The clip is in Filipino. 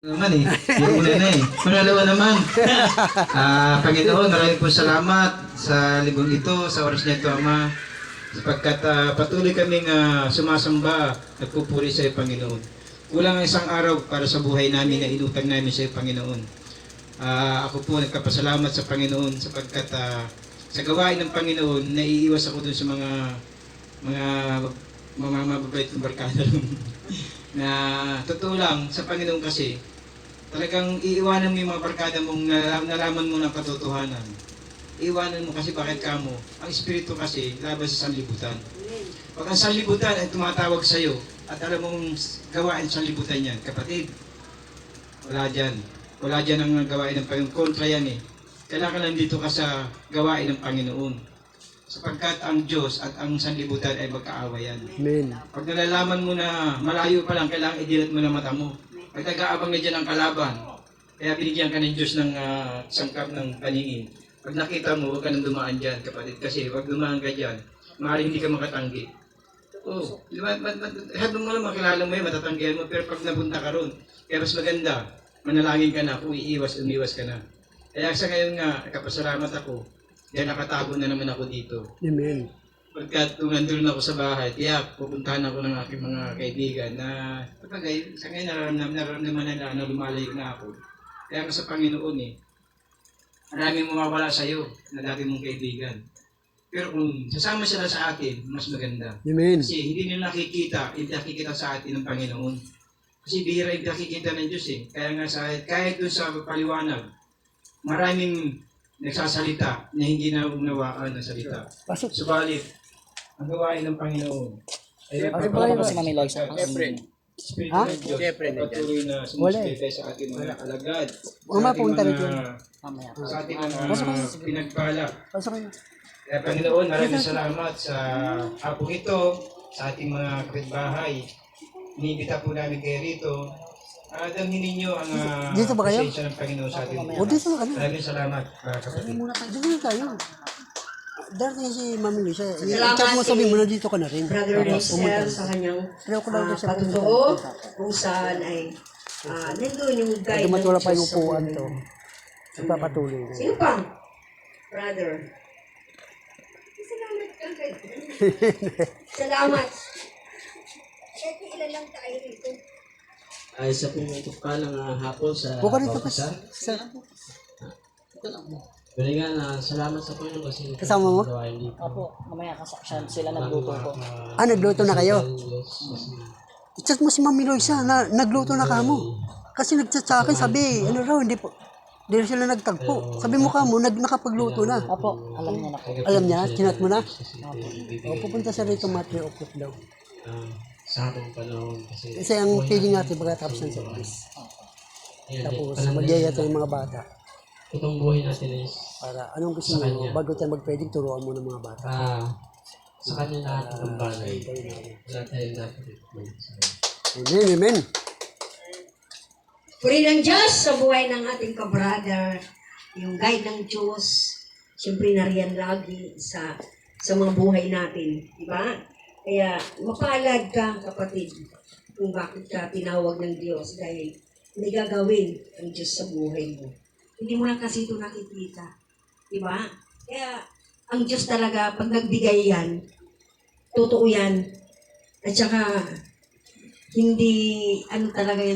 Naman eh. Yung una na eh. Pangalawa naman. Panginoon, maraming po salamat sa libong ito, sa oras na ito, Ama. Sapagkat patuloy kaming sumasamba, nagpupuri sa iyo, Panginoon. Kulang ang isang araw para sa buhay namin na inutang namin sa iyo, Panginoon. Ako po nagkapasalamat sa Panginoon sapagkat sa gawain ng Panginoon, naiiwas ako dun sa mga mababait ng barkada na totoo lang, sa Panginoon kasi, talagang iiwanan mo yung mga barkada mong nalaman mo ng katotohanan. Iiwanan mo kasi bakit ka mo. Ang Espiritu kasi, labas sa sanlibutan. Pag ang sanlibutan ay tumatawag sa iyo, at alam mong gawain sa sanlibutan yan, kapatid, wala dyan. Wala dyan ang gawain ng Panginoon. Kontra yan eh. Kailangan nandito ka sa gawain ng Panginoon. Sapagkat ang Diyos at ang sanlibutan ay magkaawayan. Amen. Pag nalalaman mo na malayo pa lang, kailangan idilat mo na mata mo. Pag nag-aabang na dyan ang kalaban, kaya binigyan ka ng Diyos ng sangkap ng paningin. Pag nakita mo, huwag ka nang dumaan dyan, kapatid. Kasi pag dumaan ka dyan, maaaring hindi ka makatanggi. Oo, habang mo lang makilala mo yan, matatanggihan mo. Pero pag napunta ka ron, kaya mas maganda, manalangin ka na, umiiwas ka na. Kaya sa ngayon nga, kapasalamat ako, dahil nakatago na naman ako dito. Amen. Pagkat kung nandun ako sa bahay, kaya pupuntahan ako ng aking mga kaibigan na kapagay, sa ngayon nararamdaman nila na lumalayo na ako. Kaya ako sa Panginoon maraming mawawala sa iyo na dati mong kaibigan. Pero kung sasama sila sa atin, mas maganda. Amen. Kasi hindi nila nakikita sa atin ng Panginoon. Kasi bihira yung nakikita ng Diyos eh. Kaya nga kahit doon sa paliwanag, maraming nagsasalita na hindi na unawaan ng salita. Subalit, ang gawain ng Panginoon ay Wala po si Mami Loisa. Espiritu ng Diyos patuloy na sumusulite sa ating mga alagad, Uma, punta rito. sa ating mga pinagpala. Pasok kayo. Kaya Panginoon, maraming salamat sa hapong ito, sa ating mga kapitbahay. Inibita po namin kayo rito. Damhin ninyo ang Dito ba kayo? pasensya ng Panginoon sa ating O, dito na kami. Maraming salamat, kapatid. Dito na tayo. Darating si Mami Luisa. I-chat mo, sabi mo na dito ka na rin. Brother Rizal sa kanyang patutuo kung saan ay nandun yung guide Kaya ng matula pa yung Diyos sa upuan buhay to. mo. Nagpapatuloy. Sino pa? Brother. Salamat ka kay Salamat. Siyempre, ilan lang tayo rito. Ay sa pumutukalang hapon sa Buka rito pa. Bautista. Pero nga salamat sa Panginoon kasi Kasama mo? gawain dito. Opo, mamaya sila nagluto po. Nagluto na kayo? I-chat mo si Mami Luisa na nagluto na kamo. Kasi nag-chat sa akin, sabi, hindi po. Hindi sila nagtagpo. Sabi mo kamo, nakapagluto na. Opo, alam niya na po. Alam niya, chinat mo na? O, pupunta siya rito Matthew Octop daw. Sa habang panahon Kasi ang feeling natin pagkatapos ng service. Tapos magyayata yung mga bata. itong buhay natin is Para anong gusto mo, bago tayo mag-pwedeng turuan mo ng mga bata. sa kanya lahat ng bagay. Wala tayong dapat Amen, amen. Puri ng Diyos sa buhay ng ating kabrother, yung guide ng Diyos, siyempre nariyan lagi sa mga buhay natin, di ba? Kaya mapalad ka, kapatid, kung bakit ka tinawag ng Diyos dahil may gagawin ang Diyos sa buhay mo. Hindi mo lang kasi ito nakikita, di ba? Kaya ang Diyos talaga, pag nagbigay yan, totoo yan, at saka hindi, talaga yan